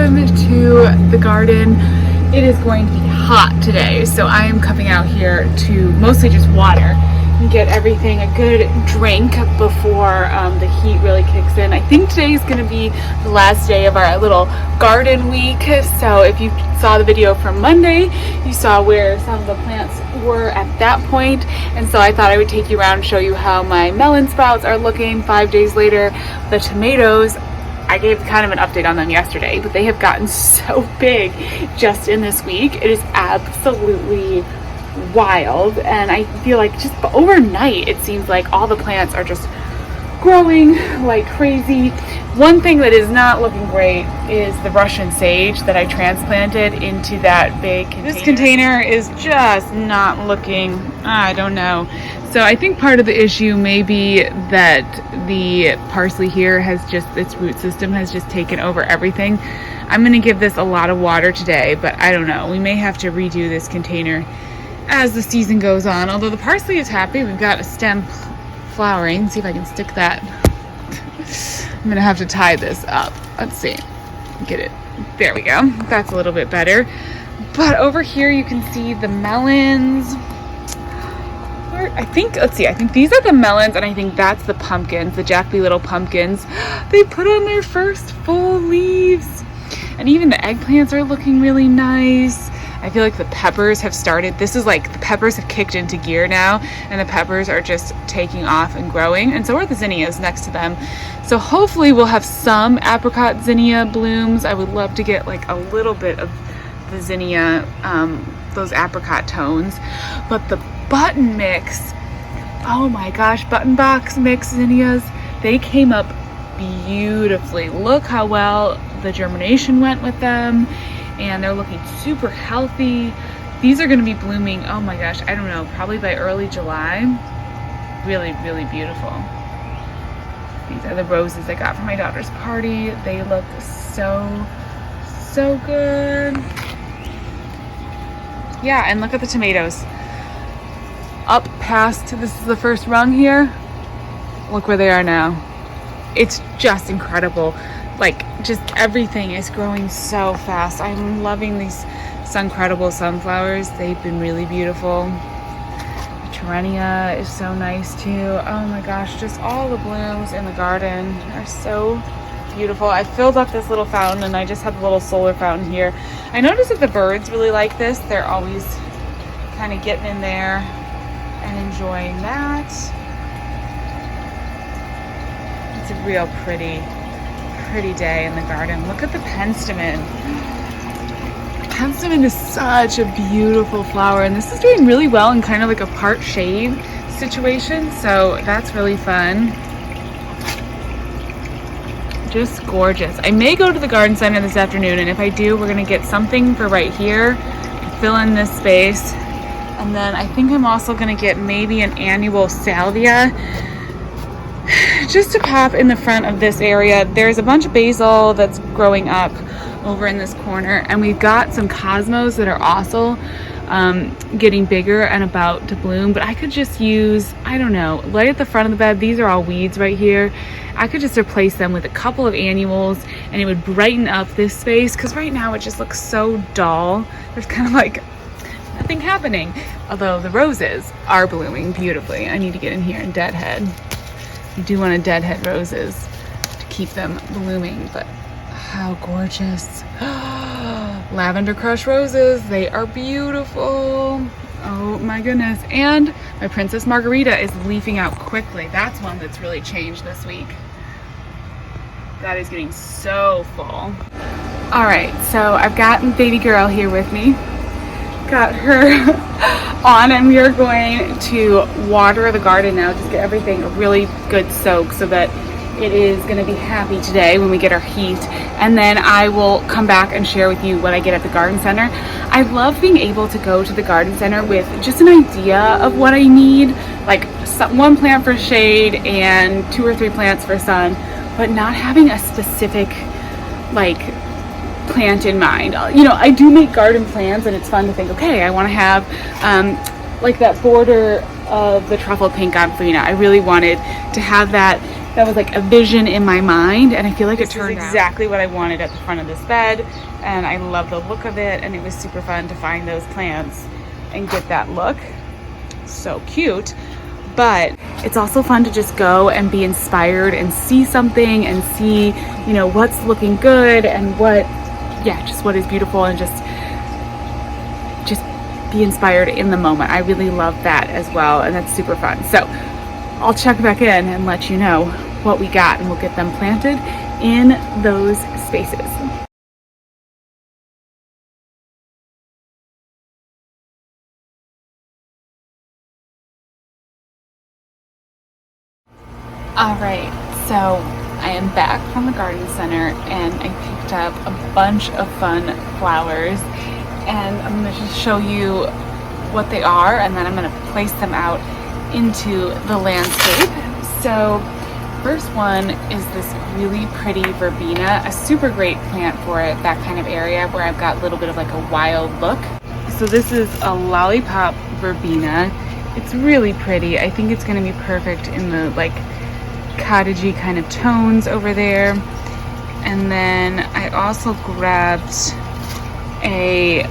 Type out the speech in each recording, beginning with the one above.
welcome to the garden. It is going to be hot today, so I am coming out here to mostly just water and get everything a good drink before the heat really kicks in. I think today is going to be the last day of our little garden week, so if you saw the video from Monday, you saw where some of the plants were at that point, and so I thought I would take you around and show you how my melon sprouts are looking 5 days later. The tomatoes, I gave kind of an update on them yesterday, but they have gotten so big just in this week. It is absolutely wild, and I feel like just overnight it seems like all the plants are just growing like crazy. One thing that is not looking great is the Russian sage that I transplanted into that big container. This container is just not looking, I don't know. So I think part of the issue may be that the parsley here has just, its root system has just taken over everything. I'm going to give this a lot of water today, but I don't know. We may have to redo this container as the season goes on. Although the parsley is happy. We've got a stem flowering. See if I can stick that. I'm going to have to tie this up. Let's see. Get it. There we go. That's a little bit better. But over here you can see the melons. I think these are the melons, and I think that's the pumpkins, the Jack B. Little pumpkins. They put on their first full leaves, and even the eggplants are looking really nice. I feel like the peppers have started. This is like the peppers have kicked into gear now, and the peppers are just taking off and growing, and so are the zinnias next to them. So hopefully we'll have some apricot zinnia blooms. I would love to get like a little bit of the zinnia, those apricot tones, but the button mix, oh my gosh, button box mix zinnias, they came up beautifully. Look how well the germination went with them, and they're looking super healthy. These are going to be blooming, oh my gosh, I don't know, probably by early July. Really, really beautiful. These are the roses I got for my daughter's party. They look so good. Yeah, and look at the tomatoes. Up past, this is the first rung here. Look where they are now. It's just incredible. Like, just everything is growing so fast. I'm loving these Suncredible sunflowers. They've been really beautiful. The Terenia is so nice too. Oh my gosh, just all the blooms in the garden are so beautiful. I filled up this little fountain, and I just have a little solar fountain here. I noticed that the birds really like this. They're always kind of getting in there and enjoying that. It's a real pretty day in the garden. Look at the penstemon. Penstemon is such a beautiful flower, and this is doing really well in kind of like a part shade situation, so that's really fun. Just gorgeous. I may go to the garden center this afternoon, and if I do, we're gonna get something for right here, fill in this space. And then I think I'm also gonna get maybe an annual salvia just to pop in the front of this area. There's a bunch of basil that's growing up over in this corner, and we've got some cosmos that are also getting bigger and about to bloom, but I could just use, I don't know, right at the front of the bed, these are all weeds right here. I could just replace them with a couple of annuals, and it would brighten up this space, because right now it just looks so dull. There's kind of like nothing happening, although the roses are blooming beautifully. I need to get in here and deadhead. You do want to deadhead roses to keep them blooming, but how gorgeous. Lavender crush roses, they are beautiful. Oh my goodness. And my Princess Margarita is leafing out quickly. That's one that's really changed this week. That is getting so full. All right, so I've got baby girl here with me. Got her on, and we are going to water the garden now, just get everything a really good soak so that it is going to be happy today when we get our heat, and then I will come back and share with you what I get at the garden center. I love being able to go to the garden center with just an idea of what I need, like one plant for shade and 2 or 3 plants for sun, but not having a specific like plant in mind. You know, I do make garden plans, and it's fun to think, okay, I want to have like that border of the truffle pink on Frina. I really wanted to have that that was like a vision in my mind, and I feel like it turned out exactly what I wanted at the front of this bed, and I love the look of it, and it was super fun to find those plants and get that look. So cute. But it's also fun to just go and be inspired and see something and see, you know, what's looking good and what, yeah, just what is beautiful, and just be inspired in the moment. I really love that as well, and that's super fun. So I'll check back in and let you know what we got, and we'll get them planted in those spaces. All right, so I am back from the garden center, and I picked up a bunch of fun flowers, and I'm going to just show you what they are, and then I'm going to place them out into the landscape. So first one is this really pretty verbena, a super great plant for it, that kind of area where I've got a little bit of like a wild look. So this is a lollipop verbena. It's really pretty. I think it's going to be perfect in the like cottagey kind of tones over there. And then I also grabbed a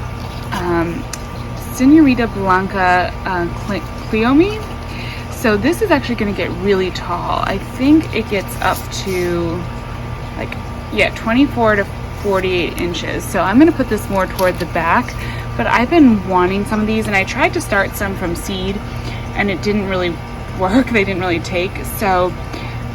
Senorita Blanca Cleome. So this is actually going to get really tall. I think it gets up to like, yeah, 24 to 48 inches. So I'm going to put this more toward the back, but I've been wanting some of these, and I tried to start some from seed and it didn't really work. They didn't really take. So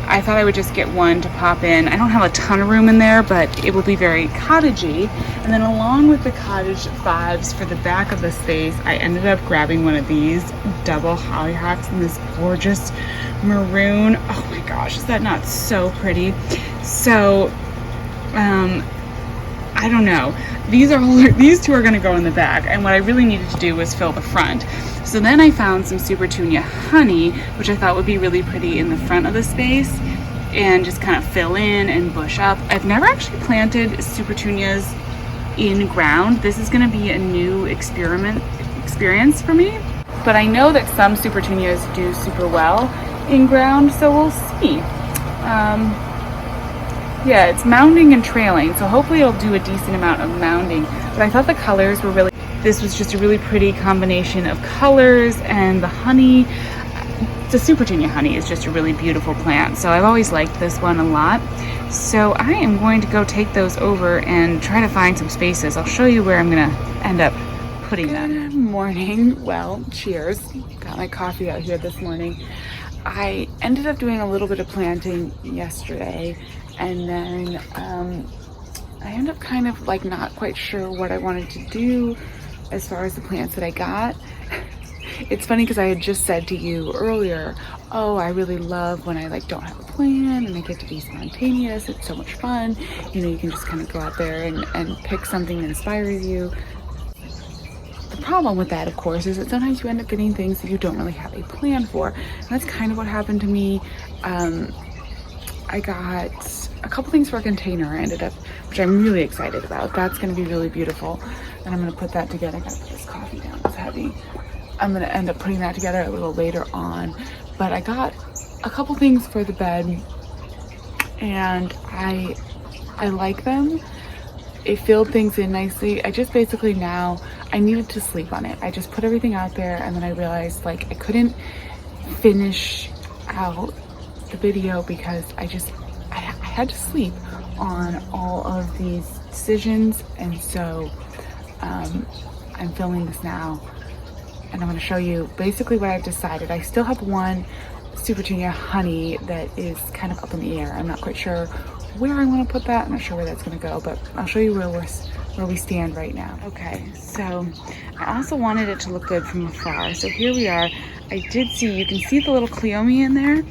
I thought I would just get one to pop in. I don't have a ton of room in there, but it will be very cottagey. And then along with the cottage vibes for the back of the space, I ended up grabbing one of these double hollyhocks in this gorgeous maroon. Oh my gosh, is that not so pretty? So, I don't know. These two are gonna go in the back, and what I really needed to do was fill the front. So then I found some Supertunia honey, which I thought would be really pretty in the front of the space and just kind of fill in and bush up. I've never actually planted Supertunias in ground. This is going to be a new experience for me, but I know that some Supertunias do super well in ground, so we'll see. Yeah, it's mounding and trailing, so hopefully it'll do a decent amount of mounding. But I thought the colors were really, this was just a really pretty combination of colors, and the honey, the Supertunia honey is just a really beautiful plant. So I've always liked this one a lot. So I am going to go take those over and try to find some spaces. I'll show you where I'm gonna end up putting them. Good morning. Well, cheers. Got my coffee out here this morning. I ended up doing a little bit of planting yesterday, and then I ended up kind of like not quite sure what I wanted to do as far as the plants that I got. It's funny because I had just said to you earlier, oh, I really love when I like don't have a plan and I get to be spontaneous. It's so much fun. You know, you can just kind of go out there and pick something that inspires you. The problem with that, of course, is that sometimes you end up getting things that you don't really have a plan for. And that's kind of what happened to me. I got a couple things for a container. I ended up, which I'm really excited about. That's going to be really beautiful. And I'm going to put that together. I got to put this coffee down. It's heavy. I'm going to end up putting that together a little later on. But I got a couple things for the bed, and I like them. It filled things in nicely. I just basically now, I needed to sleep on it. I just put everything out there, and then I realized like I couldn't finish out the video because I had to sleep on all of these decisions. And so I'm filming this now, and I'm going to show you basically what I've decided. I still have one Supertunia honey that is kind of up in the air. I'm not quite sure where I want to put that. I'm not sure where that's going to go, but I'll show you where we stand right now. Okay, so I also wanted it to look good from afar. So here we are. I did see, you can see the little Cleome in there.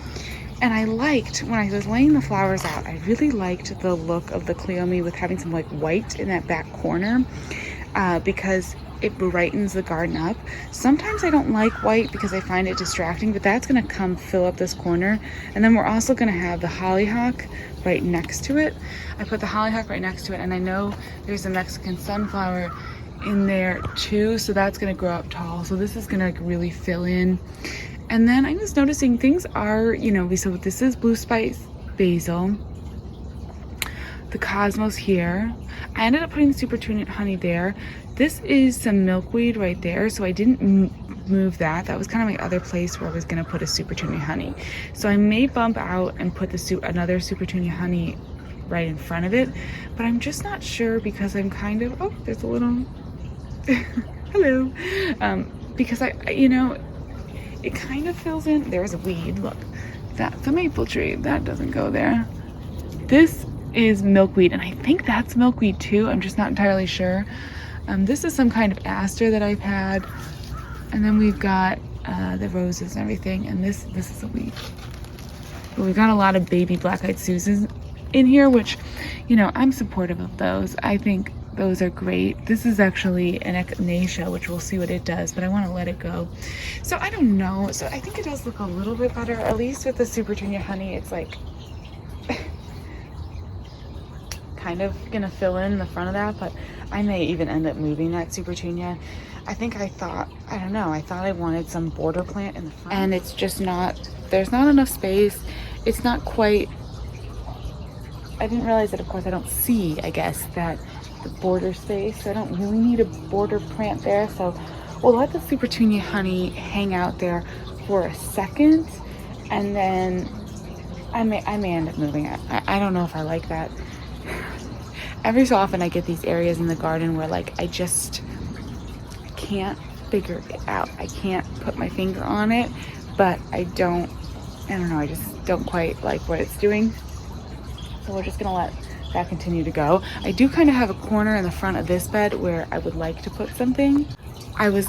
And I liked, when I was laying the flowers out, I really liked the look of the Cleome with having some like white in that back corner because it brightens the garden up. Sometimes I don't like white because I find it distracting, but that's gonna come fill up this corner. And then we're also gonna have the hollyhock right next to it. I put the hollyhock right next to it, and I know there's a Mexican sunflower in there too, so that's gonna grow up tall. So this is gonna really fill in And then I'm just noticing things are, you know, so this is blue spice basil, the cosmos here. I ended up putting the super tulip honey there. This is some milkweed right there, so I didn't move that. That was kind of my other place where I was gonna put a super tulip honey. So I may bump out and put the another super tulip honey right in front of it, but I'm just not sure because I'm kind of, oh, there's a little, hello. Because you know, it kind of fills in, there's a weed, look, that's a maple tree, that doesn't go there. This is milkweed, and I think that's milkweed too, I'm just not entirely sure. This is some kind of aster that I've had, and then we've got the roses and everything, and this is a weed. But we've got a lot of baby black-eyed Susans in here, which, you know, I'm supportive of those. I think those are great. This is actually an echinacea, which we'll see what it does, but I want to let it go. So I don't know. So I think it does look a little bit better, at least with the super tulip honey. It's like kind of gonna fill in the front of that, but I may even end up moving that super tulip. I think I thought I wanted some border plant in the front, and it's just not, there's not enough space. It's not quite, I didn't realize that, of course, I don't see, I guess, that the border space, so I don't really need a border plant there. So we'll let the super tulip honey hang out there for a second, and then I may end up moving it. I don't know if I like that. Every so often I get these areas in the garden where, like, I can't figure it out. I can't put my finger on it, but I don't know, I just don't quite like what it's doing. So we're just gonna let that continue to go. I do kind of have a corner in the front of this bed where I would like to put something. I was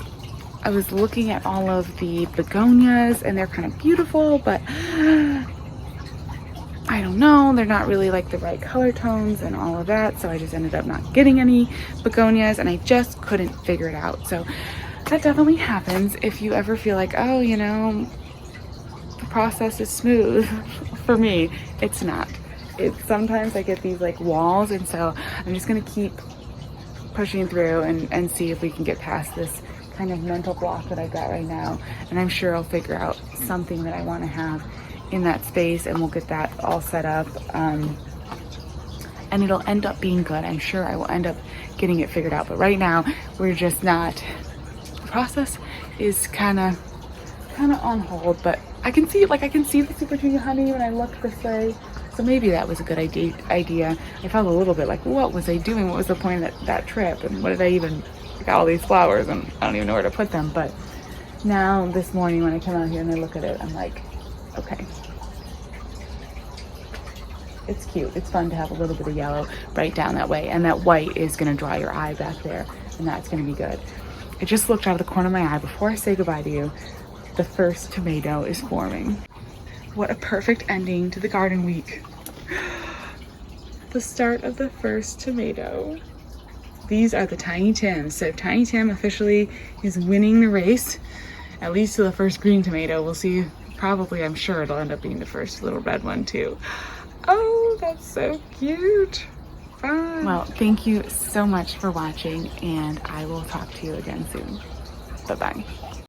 looking at all of the begonias, and they're kind of beautiful, but I don't know, they're not really like the right color tones and all of that, so I just ended up not getting any begonias, and I just couldn't figure it out. So that definitely happens if you ever feel like, oh, you know, the process is smooth. For me, it's not. Sometimes I get these like walls, and so I'm just gonna keep pushing through and see if we can get past this kind of mental block that I've got right now, and I'm sure I'll figure out something that I want to have in that space, and we'll get that all set up, and it'll end up being good. I'm sure I will end up getting it figured out, but right now we're just not, the process is kind of on hold, but I can see, like, I can see the super tulip honey when I look this way. So maybe that was a good idea. I felt a little bit like, what was I doing? What was the point of that trip? And what did I even, I got all these flowers and I don't even know where to put them. But now this morning when I come out here and I look at it, I'm like, okay. It's cute. It's fun to have a little bit of yellow right down that way. And that white is gonna draw your eye back there, and that's gonna be good. I just looked out of the corner of my eye before I say goodbye to you. The first tomato is forming. What a perfect ending to the garden week. The start of the first tomato. These are the Tiny Tims. So Tiny Tim officially is winning the race, at least to the first green tomato. We'll see, probably, I'm sure it'll end up being the first little red one too. Oh, that's so cute. Bye. Well, thank you so much for watching, and I will talk to you again soon. Bye-bye.